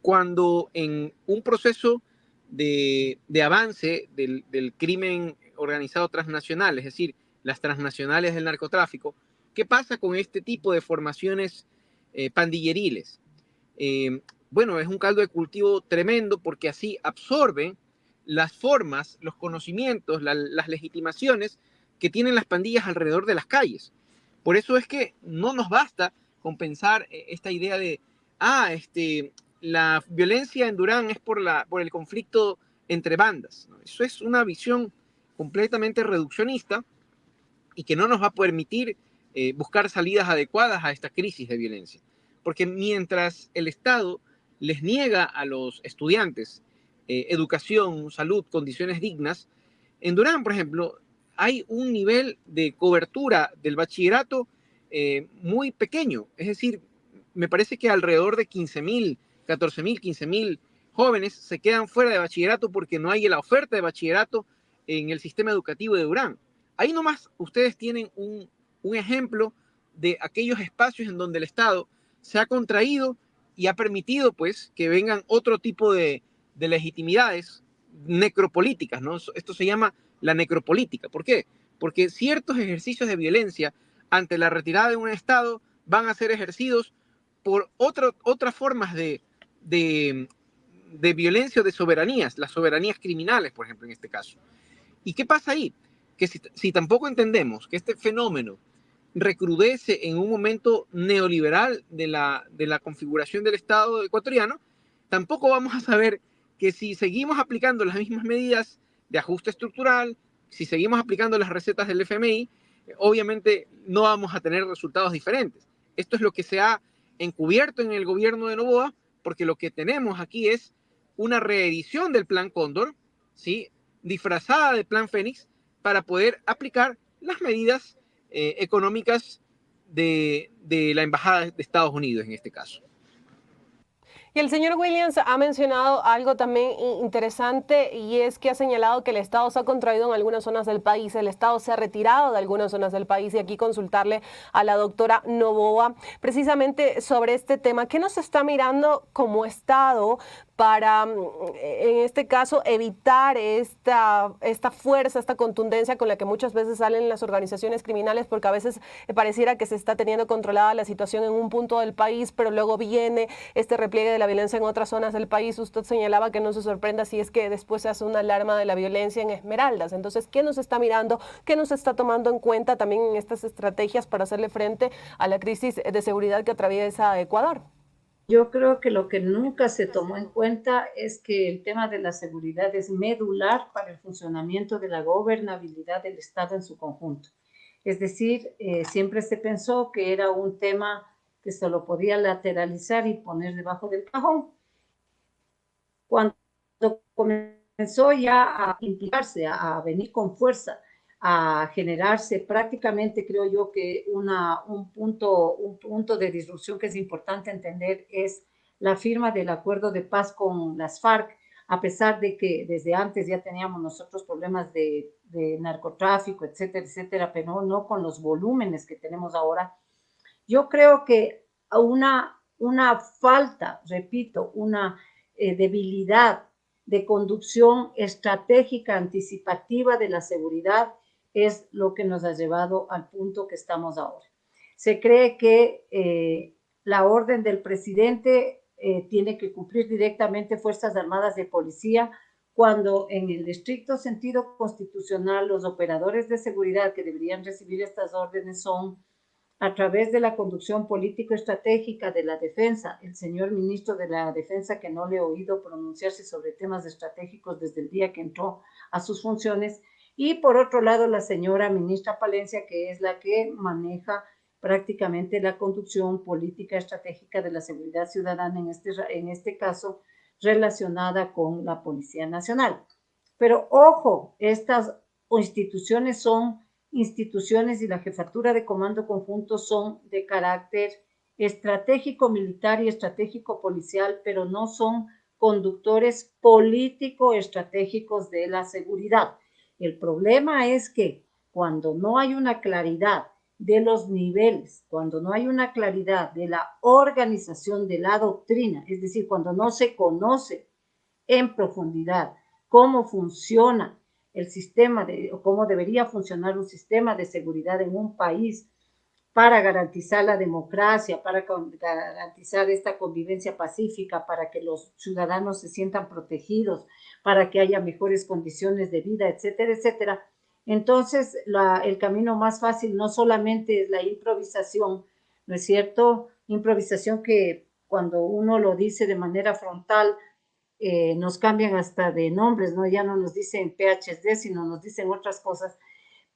cuando en un proceso de avance del crimen organizado transnacional, es decir, las transnacionales del narcotráfico, ¿qué pasa con este tipo de formaciones pandilleriles? Bueno, es un caldo de cultivo tremendo porque así absorben las formas, los conocimientos, las legitimaciones que tienen las pandillas alrededor de las calles. Por eso es que no nos basta con pensar esta idea de, la violencia en Durán es por el conflicto entre bandas, ¿no? Eso es una visión completamente reduccionista y que no nos va a permitir buscar salidas adecuadas a esta crisis de violencia. Porque mientras el Estado les niega a los estudiantes educación, salud, condiciones dignas, en Durán, por ejemplo, hay un nivel de cobertura del bachillerato muy pequeño. Es decir, me parece que alrededor de 15.000, 14.000, 15.000 jóvenes se quedan fuera de bachillerato porque no hay la oferta de bachillerato en el sistema educativo de Durán. Ahí nomás ustedes tienen un ejemplo de aquellos espacios en donde el Estado se ha contraído y ha permitido pues que vengan otro tipo de legitimidades necropolíticas, ¿no? Esto se llama la necropolítica. ¿Por qué? Porque ciertos ejercicios de violencia ante la retirada de un Estado van a ser ejercidos por otras formas de violencia o de soberanías, las soberanías criminales, por ejemplo, en este caso. ¿Y qué pasa ahí? Que si tampoco entendemos que este fenómeno recrudece en un momento neoliberal de la configuración del Estado ecuatoriano, tampoco vamos a saber que si seguimos aplicando las mismas medidas de ajuste estructural, si seguimos aplicando las recetas del FMI, obviamente no vamos a tener resultados diferentes. Esto es lo que se ha encubierto en el gobierno de Noboa, porque lo que tenemos aquí es una reedición del Plan Cóndor, ¿sí?, disfrazada de Plan Fénix, para poder aplicar las medidas económicas de la Embajada de Estados Unidos en este caso. Y el señor Williams ha mencionado algo también interesante y es que ha señalado que el Estado se ha contraído en algunas zonas del país, el Estado se ha retirado de algunas zonas del país y aquí consultarle a la doctora Noboa precisamente sobre este tema. ¿Qué nos está mirando como Estado para, en este caso, evitar esta fuerza, esta contundencia con la que muchas veces salen las organizaciones criminales, porque a veces pareciera que se está teniendo controlada la situación en un punto del país, pero luego viene este repliegue de la violencia en otras zonas del país? Usted señalaba que no se sorprenda si es que después se hace una alarma de la violencia en Esmeraldas. Entonces, ¿qué nos está mirando? ¿Qué nos está tomando en cuenta también en estas estrategias para hacerle frente a la crisis de seguridad que atraviesa Ecuador? Yo creo que lo que nunca se tomó en cuenta es que el tema de la seguridad es medular para el funcionamiento de la gobernabilidad del Estado en su conjunto. Es decir, siempre se pensó que era un tema que se lo podía lateralizar y poner debajo del cajón. Cuando comenzó ya a implicarse, a venir con fuerza, a generarse prácticamente, creo yo que un punto de disrupción que es importante entender es la firma del acuerdo de paz con las FARC, a pesar de que desde antes ya teníamos nosotros problemas de narcotráfico, etcétera, etcétera, pero no con los volúmenes que tenemos ahora. Yo creo que una falta, repito, una debilidad de conducción estratégica anticipativa de la seguridad es lo que nos ha llevado al punto que estamos ahora. Se cree que la orden del presidente tiene que cumplir directamente Fuerzas Armadas de Policía, cuando en el estricto sentido constitucional los operadores de seguridad que deberían recibir estas órdenes son a través de la conducción político-estratégica de la defensa, el señor ministro de la Defensa, que no le he oído pronunciarse sobre temas estratégicos desde el día que entró a sus funciones, y por otro lado la señora ministra Palencia, que es la que maneja prácticamente la conducción política estratégica de la seguridad ciudadana, en este caso relacionada con la Policía Nacional. Pero ojo, estas instituciones son instituciones y la jefatura de comando conjunto son de carácter estratégico militar y estratégico policial, pero no son conductores político estratégicos de la seguridad. El problema es que cuando no hay una claridad de los niveles, cuando no hay una claridad de la organización de la doctrina, es decir, cuando no se conoce en profundidad cómo funciona el sistema o cómo debería funcionar un sistema de seguridad en un país para garantizar la democracia, para garantizar esta convivencia pacífica, para que los ciudadanos se sientan protegidos, para que haya mejores condiciones de vida, etcétera, etcétera. Entonces, el camino más fácil no solamente es la improvisación, ¿no es cierto? Improvisación que cuando uno lo dice de manera frontal, nos cambian hasta de nombres, ¿no? Ya no nos dicen PhD, sino nos dicen otras cosas.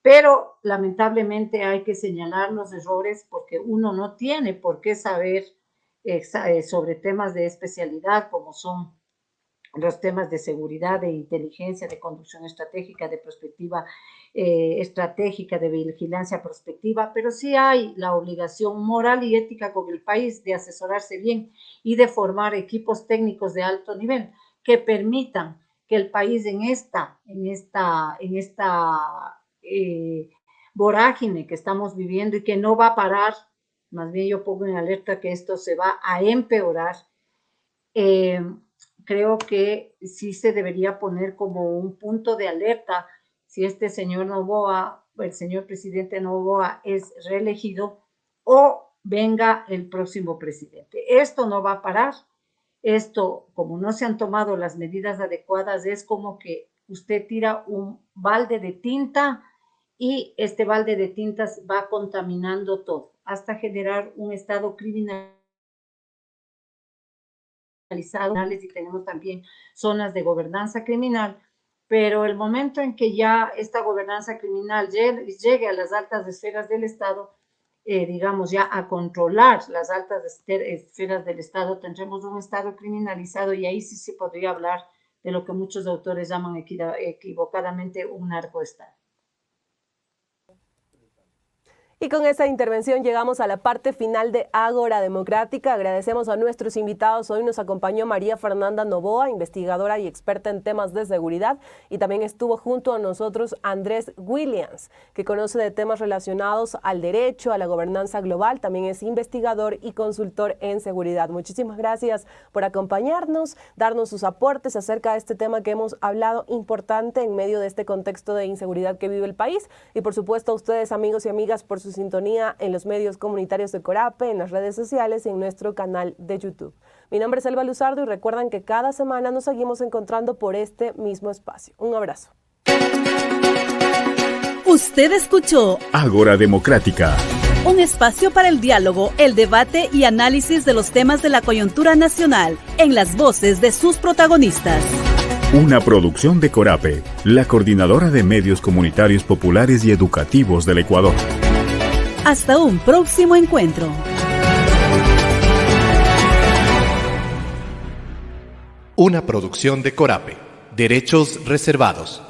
Pero lamentablemente hay que señalar los errores porque uno no tiene por qué saber sobre temas de especialidad como son los temas de seguridad, de inteligencia, de conducción estratégica, de perspectiva estratégica, de vigilancia prospectiva, pero sí hay la obligación moral y ética con el país de asesorarse bien y de formar equipos técnicos de alto nivel que permitan que el país en esta vorágine que estamos viviendo y que no va a parar, más bien yo pongo en alerta que esto se va a empeorar, creo que sí se debería poner como un punto de alerta si este señor Noboa, el señor presidente Noboa es reelegido o venga el próximo presidente. Esto no va a parar. Esto, como no se han tomado las medidas adecuadas, es como que usted tira un balde de tinta y este balde de tintas va contaminando todo hasta generar un estado criminalizado y tenemos también zonas de gobernanza criminal, pero el momento en que ya esta gobernanza criminal llegue a las altas esferas del Estado, digamos ya a controlar las altas esferas del Estado, tendremos un Estado criminalizado y ahí sí se podría hablar de lo que muchos autores llaman equivocadamente un narcoestado. Y con esta intervención llegamos a la parte final de Ágora Democrática. Agradecemos a nuestros invitados. Hoy nos acompañó María Fernanda Noboa, investigadora y experta en temas de seguridad. Y también estuvo junto a nosotros Andrés Williams, que conoce de temas relacionados al derecho, a la gobernanza global. También es investigador y consultor en seguridad. Muchísimas gracias por acompañarnos, darnos sus aportes acerca de este tema que hemos hablado, importante en medio de este contexto de inseguridad que vive el país. Y por supuesto a ustedes, amigos y amigas, por su sintonía en los medios comunitarios de Corape, en las redes sociales y en nuestro canal de YouTube. Mi nombre es Elba Luzardo y recuerden que cada semana nos seguimos encontrando por este mismo espacio. Un abrazo. Usted escuchó Ágora Democrática, un espacio para el diálogo, el debate y análisis de los temas de la coyuntura nacional en las voces de sus protagonistas. una producción de Corape, la Coordinadora de Medios Comunitarios Populares y Educativos del Ecuador. Hasta un próximo encuentro. Una producción de Corape. Derechos reservados.